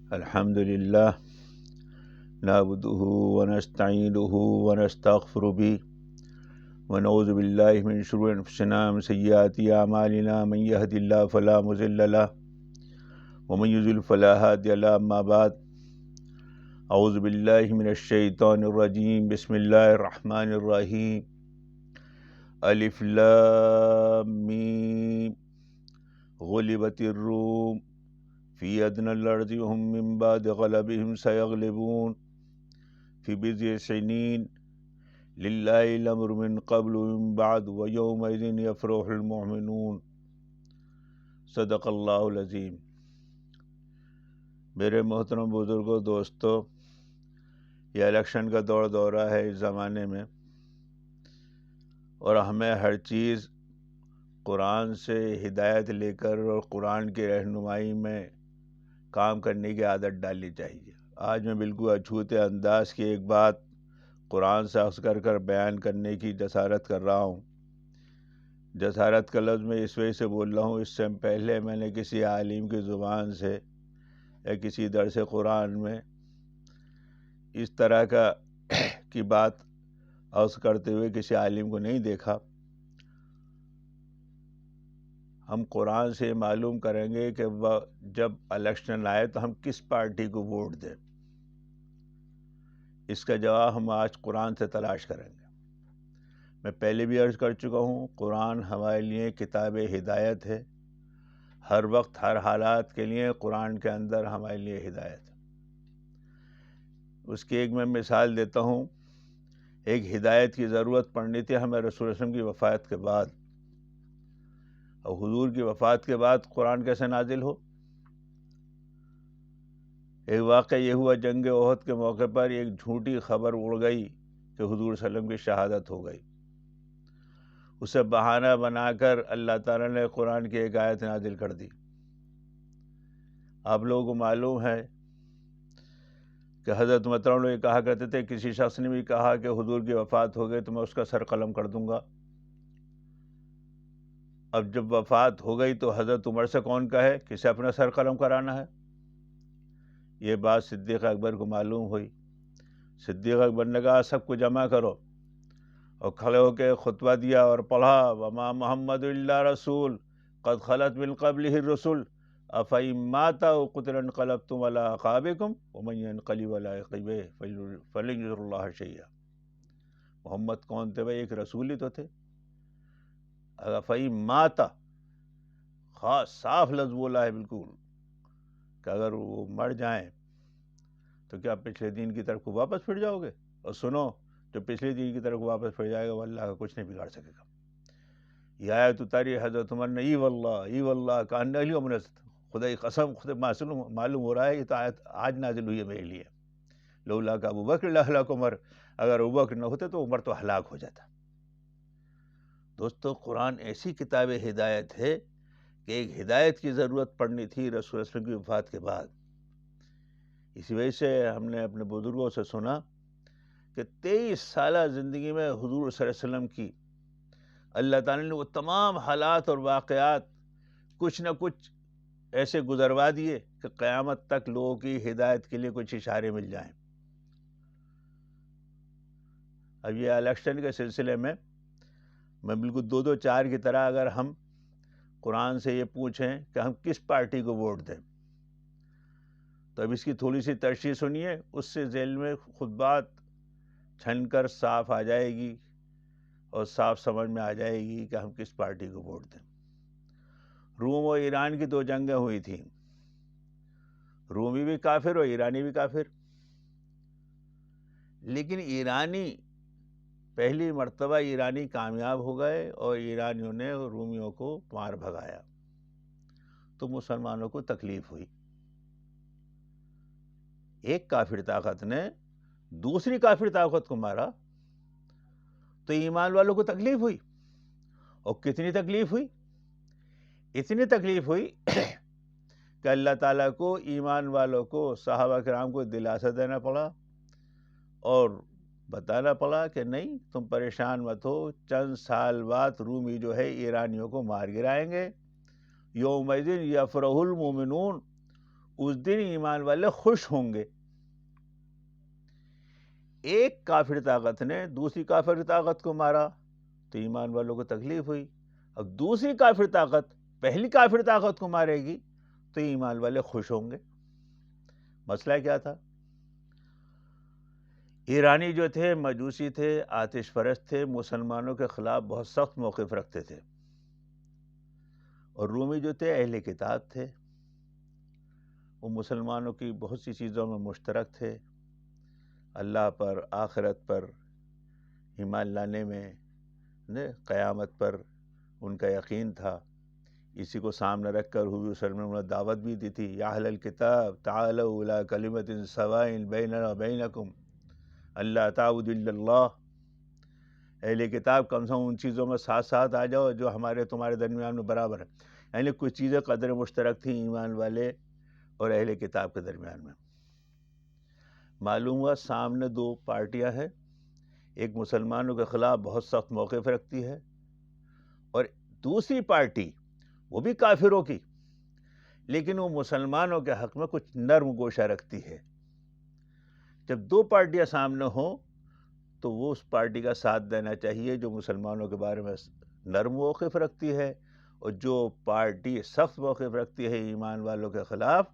الحمد لله نعبده ونستعينه ونستغفر به ونعوذ بالله من شرور أنفسنا ومن سيئات أعمالنا من يهد الله فلا مضل له ومن يضلل فلا هادي له. أما بعد، أعوذ بالله من الشيطان الرجيم. بسم الله الرحمن الرحيم. ألف لام ميم غلبت الروم في أدنى الأرض وهم من بعد غلبهم سيغلبون في بضع سنين لله الأمر من قبل ومن بعد ويومئذ يفرح المؤمنون. صدق اللہ العظیم. میرے محترم بزرگوں، دوستو، یہ الیکشن کا دورہ ہے اس زمانے میں، اور ہمیں ہر چیز قرآن سے ہدایت لے کر اور قرآن کی رہنمائی میں کام کرنے کی عادت ڈالنی چاہیے. آج میں بالکل اچھوتے انداز کی ایک بات قرآن سے اخذ کر بیان کرنے کی جسارت کر رہا ہوں. جسارت کا لفظ میں اس وجہ سے بول رہا ہوں، اس سے پہلے میں نے کسی عالم کی زبان سے یا کسی درس قرآن میں اس طرح کی بات عرض کرتے ہوئے کسی عالم کو نہیں دیکھا. ہم قرآن سے معلوم کریں گے کہ جب الیکشن آئے تو ہم کس پارٹی کو ووٹ دیں. اس کا جواب ہم آج قرآن سے تلاش کریں گے. میں پہلے بھی عرض کر چکا ہوں، قرآن ہمارے لیے کتاب ہدایت ہے. ہر وقت ہر حالات کے لیے قرآن کے اندر ہمارے لیے ہدایت ہے. اس کی ایک میں مثال دیتا ہوں. ایک ہدایت کی ضرورت پڑنی تھی ہمیں رسول اللہ علیہ وسلم کی وفات کے بعد، اور حضور کی وفات کے بعد قرآن کیسے نازل ہو؟ ایک واقعہ یہ ہوا، جنگ احد کے موقع پر ایک جھوٹی خبر اڑ گئی کہ حضور صلی اللہ علیہ وسلم کی شہادت ہو گئی. اسے بہانہ بنا کر اللہ تعالیٰ نے قرآن کی ایک آیت نازل کر دی. آپ لوگوں کو معلوم ہے کہ حضرت مطران یہ کہا کرتے تھے، کسی شخص نے بھی کہا کہ حضور کی وفات ہو گئی تو میں اس کا سر قلم کر دوں گا. اب جب وفات ہو گئی تو حضرت عمر سے کون کہے کسے اپنا سر قلم کرانا ہے؟ یہ بات صدیق اکبر کو معلوم ہوئی. صدیق اکبر نے کہا سب کو جمع کرو، اور کھڑے ہو کے خطبہ دیا اور پڑھا، وما محمد الا رسول قد خلت من قبلہ الرسل افإن مات أو قتل انقلبتم على أعقابكم ومن ينقلب على عقبيه فلن يضر الله شيئا. محمد کون تھے بھائی؟ ایک رسول ہی تو تھے. افإن مات، خاص صاف لفظ بولا ہے بالکل، کہ اگر وہ مر جائیں تو کیا پچھلے دین کی طرف کو واپس پھر جاؤ گے؟ اور سنو، جو پچھلے دین کی طرف واپس پھر جائے گا وہ اللہ کا کچھ نہیں بگاڑ سکے گا. یہ آیت اتاری حضرت عمر نے، ای واللہ کان علی عمر، خدا کی قسم، خود معلوم ہو رہا ہے یہ تو آیت آج نازل ہوئی ہے میرے لیے. لولا کا ابو بکر لہلاک عمر، اگر ابو بکر نہ ہوتے تو عمر تو ہلاک ہو جاتا. دوستو، قرآن ایسی کتاب ہدایت ہے کہ ایک ہدایت کی ضرورت پڑنی تھی رسول اللہ صلی اللہ علیہ وسلم کی وفات کے بعد. اسی وجہ سے ہم نے اپنے بزرگوں سے سنا کہ 23 سالہ زندگی میں حضور صلی اللہ علیہ وسلم کی اللہ تعالیٰ نے وہ تمام حالات اور واقعات کچھ نہ کچھ ایسے گزروا دیے کہ قیامت تک لوگوں کی ہدایت کے لیے کچھ اشارے مل جائیں. اب یہ الیکشن کے سلسلے میں بالکل 2-2-4 کی طرح اگر ہم قرآن سے یہ پوچھیں کہ ہم کس پارٹی کو ووٹ دیں، تو اب اس کی تھوڑی سی تشریح سنیے، اس سے ذہن میں خود بات چھن کر صاف آ جائے گی اور صاف سمجھ میں آ جائے گی کہ ہم کس پارٹی کو ووٹ دیں. روم اور ایران کی 2 جنگیں ہوئی تھیں. رومی بھی کافر اور ایرانی بھی کافر، لیکن ایرانی پہلی مرتبہ ایرانی کامیاب ہو گئے اور ایرانیوں نے رومیوں کو مار بھگایا، تو مسلمانوں کو تکلیف ہوئی. ایک کافر طاقت نے دوسری کافر طاقت کو مارا تو ایمان والوں کو تکلیف ہوئی. اور کتنی تکلیف ہوئی؟ اتنی تکلیف ہوئی کہ اللہ تعالیٰ کو ایمان والوں کو، صحابہ کرام کو دلاسا دینا پڑا اور بتانا پڑا کہ نہیں تم پریشان مت ہو، چند سال بعد رومی جو ہے ایرانیوں کو مار گرائیں گے. یومئذ یفرح المؤمنون، اس دن ایمان والے خوش ہوں گے۔ ایک کافر طاقت نے دوسری کافر طاقت کو مارا تو ایمان والوں کو تکلیف ہوئی، اب دوسری کافر طاقت پہلی کافر طاقت کو مارے گی تو ایمان والے خوش ہوں گے۔ مسئلہ کیا تھا؟ ایرانی جو تھے مجوسی تھے، آتش پرست تھے، مسلمانوں کے خلاف بہت سخت موقف رکھتے تھے، اور رومی جو تھے اہل کتاب تھے، وہ مسلمانوں کی بہت سی چیزوں میں مشترک تھے، اللہ پر، آخرت پر ایمان لانے میں، قیامت پر ان کا یقین تھا۔ اسی کو سامنے رکھ کر حضور صلی اللہ علیہ وسلم نے دعوت بھی دی تھی، یا اہل الکتاب تعالوا الی کلمۃ سواء بیننا وبینکم اللہ تعبدوا الا اللہ، اہل کتاب کم سے کم ان چیزوں میں ساتھ ساتھ آ جاؤ جو ہمارے تمہارے درمیان میں برابر ہیں۔ یعنی کچھ چیزیں قدر مشترک تھیں ایمان والے اور اہل کتاب کے درمیان میں۔ معلوم ہوا سامنے دو پارٹیاں ہیں، ایک مسلمانوں کے خلاف بہت سخت موقف رکھتی ہے، اور دوسری پارٹی وہ بھی کافروں کی، لیکن وہ مسلمانوں کے حق میں کچھ نرم گوشہ رکھتی ہے۔ جب دو پارٹیاں سامنے ہوں تو وہ اس پارٹی کا ساتھ دینا چاہیے جو مسلمانوں کے بارے میں نرم موقف رکھتی ہے، اور جو پارٹی سخت موقف رکھتی ہے ایمان والوں کے خلاف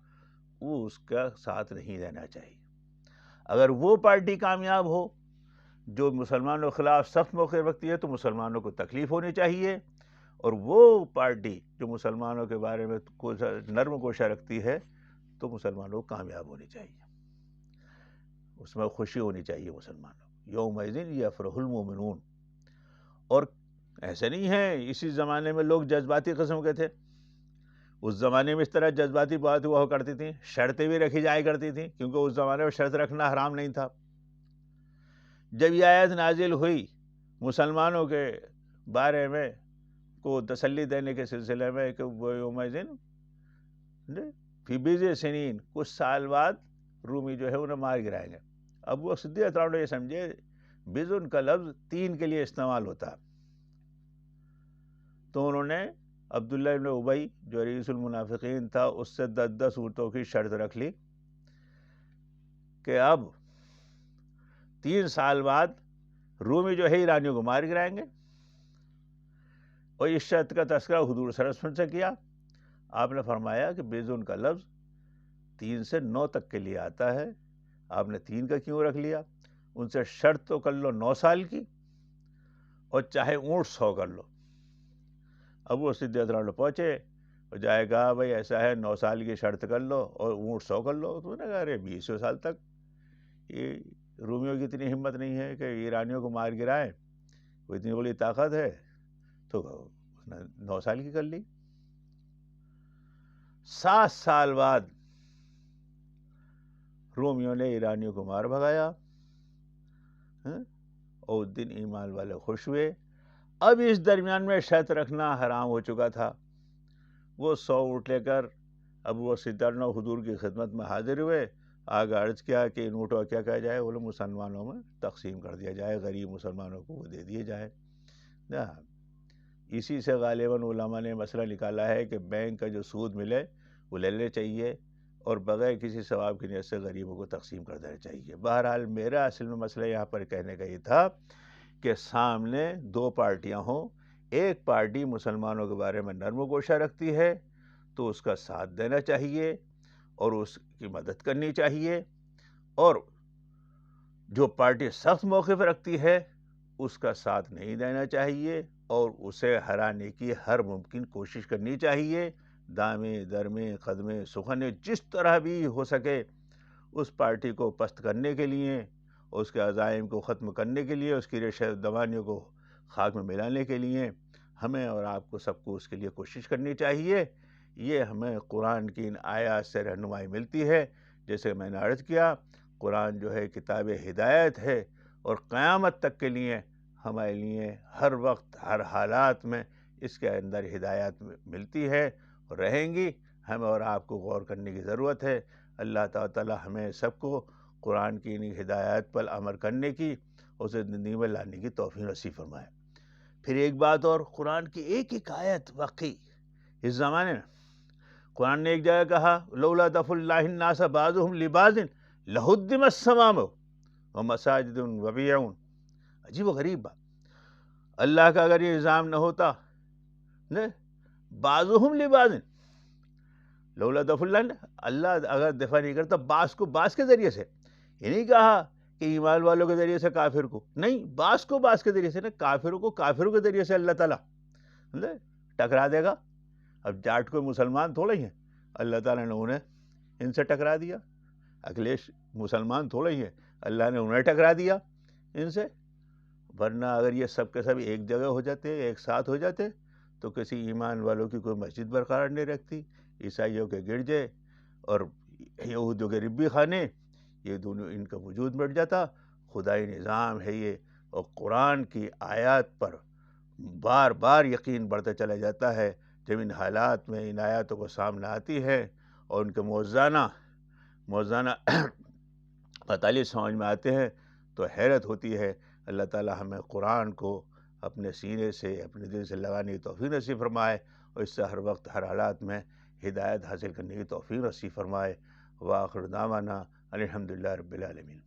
وہ اس کا ساتھ نہیں دینا چاہیے۔ اگر وہ پارٹی کامیاب ہو جو مسلمانوں کے خلاف سخت موقف رکھتی ہے تو مسلمانوں کو تکلیف ہونی چاہیے، اور وہ پارٹی جو مسلمانوں کے بارے میں نرم گوشہ رکھتی ہے تو مسلمانوں کو کامیاب ہونی چاہیے، اس میں خوشی ہونی چاہیے مسلمانوں۔ یومئذ یفرح المؤمنون۔ اور ایسے نہیں ہے اسی زمانے میں لوگ جذباتی قسم کے تھے، اس زمانے میں اس طرح جذباتی بات ہوا کرتی تھیں، شرطیں بھی رکھی جایا کرتی تھیں، کیونکہ اس زمانے میں شرط رکھنا حرام نہیں تھا۔ جب یہ آیت نازل ہوئی مسلمانوں کے بارے میں کو تسلی دینے کے سلسلے میں کہ وہ یومئذ فی بضع سنین، کچھ سال بعد رومی جو ہے انہیں مار گرائیں گے۔ اب وہ صدیق رضی اللہ عنہ یہ سمجھے بضع کا لفظ 3 کے لیے استعمال ہوتا ہے، تو انہوں نے عبداللہ ابن ابی جو رئیس المنافقین تھا اس سے 10 اونٹوں کی شرط رکھ لی کہ اب 3 سال بعد رومی جو ہے ایرانیوں کو مار گرائیں گے، اور اس شرط کا تذکرہ حضور صلی اللہ علیہ وسلم سے کیا۔ آپ نے فرمایا کہ بضع کا لفظ 3 سے 9 تک کے لیے آتا ہے، آپ نے 3 کا کیوں رکھ لیا؟ ان سے شرط تو کر لو 9 سال کی، اور چاہے اونٹ 100 کر لو۔ اب وہ صدیق رضی اللہ عنہ پہنچے اور جائے گا بھائی ایسا ہے 9 سال کی شرط کر لو اور اونٹ 100 کر لو، تو نے کہا ارے 20 سال تک یہ رومیوں کی اتنی ہمت نہیں ہے کہ ایرانیوں کو مار گرائیں، وہ اتنی بڑی طاقت ہے، تو اس نے 9 سال کی کر لی۔ 7 سال بعد رومیوں نے ایرانیوں کو مار بھگایا، اور اس دن ایمان والے خوش ہوئے۔ اب اس درمیان میں شرط رکھنا حرام ہو چکا تھا۔ وہ 100 اونٹ لے کر ابو بکر صدیق حضور کی خدمت میں حاضر ہوئے، آگے عرض کیا کہ ان اونٹوں کیا کہا جائے؟ بولے مسلمانوں میں تقسیم کر دیا جائے، غریب مسلمانوں کو وہ دے دیے جائے۔ اسی سے غالباً علماء نے مسئلہ نکالا ہے کہ بینک کا جو سود ملے وہ لے لینا چاہیے، اور بغیر کسی ثواب کی نیت سے غریبوں کو تقسیم کر دینا چاہیے۔ بہرحال میرا اصل میں مسئلہ یہاں پر کہنے کا یہ تھا کہ سامنے 2 پارٹیاں ہوں، ایک پارٹی مسلمانوں کے بارے میں نرم گوشہ رکھتی ہے تو اس کا ساتھ دینا چاہیے اور اس کی مدد کرنی چاہیے، اور جو پارٹی سخت موقف رکھتی ہے اس کا ساتھ نہیں دینا چاہیے، اور اسے ہرانے کی ہر ممکن کوشش کرنی چاہیے، دامے درمے قدمے سخنے جس طرح بھی ہو سکے اس پارٹی کو پست کرنے کے لیے، اس کے عزائم کو ختم کرنے کے لیے، اس کی ریشہ دوانیوں کو خاک میں ملانے کے لیے ہمیں اور آپ کو سب کو اس کے لیے کوشش کرنی چاہیے۔ یہ ہمیں قرآن کی ان آیات سے رہنمائی ملتی ہے۔ جیسے میں نے عرض کیا، قرآن جو ہے کتاب ہدایت ہے، اور قیامت تک کے لیے ہمارے لیے ہر وقت ہر حالات میں اس کے اندر ہدایات ملتی ہے اور رہیں گی۔ ہمیں اور آپ کو غور کرنے کی ضرورت ہے۔ اللہ تعالیٰ ہمیں سب کو قرآن کی ان ہدایات پر عمل کرنے کی، اسے زندگی میں لانے کی توفیق نصیب فرمائے۔ پھر ایک بات اور، قرآن کی ایک ایک آیت واقعی اس زمانے میں قرآن نے ایک جگہ کہا لولا دفع اللہ الناس بعضهم لبعض لہدمت الصوامع ومساجد وبیع. عجیب و غریب بات. اللہ کا اگر یہ نظام نہ ہوتا بعضهم لبعض، لولا دفع اللہ اگر دفع نہیں کرتا بعض کو بعض کے ذریعے سے، یہ نہیں کہا کہ ایمان والوں کے ذریعے سے کافر کو، نہیں، بعض کو بعض کے ذریعے سے، کافروں کو کافروں کے ذریعے سے اللہ تعالیٰ ٹکرا دے گا. اب جاٹ کوئی مسلمان تھوڑے ہی ہیں، اللہ تعالیٰ نے انہیں ان سے ٹکرا دیا. اکھلیش مسلمان تھوڑے ہی ہیں، اللہ نے انہیں ٹکرا دیا ان سے. ورنہ اگر یہ سب کے سب ایک جگہ ہو جاتے، ایک ساتھ ہو جاتے، تو کسی ایمان والوں کی کوئی مسجد برقرار نہیں رکھتی. عیسائیوں کے گرجے اور یہودیوں کے ربی خانے، یہ دونوں ان کا وجود مٹ جاتا. خدائی نظام ہے یہ، اور قرآن کی آیات پر بار بار یقین بڑھتا چلا جاتا ہے. جب ان حالات میں ان آیاتوں کو سامنے آتی ہے اور ان کے موزانہ مطالب سمجھ میں آتے ہیں تو حیرت ہوتی ہے. اللہ تعالی ہمیں قرآن کو اپنے سینے سے، اپنے دل سے لگانے کی توفیق نصیب فرمائے، اور اس سے ہر وقت ہر حالات میں ہدایت حاصل کرنے کی توفیق نصیب فرمائے. وآخر دعوانا الحمدللہ رب العالمین.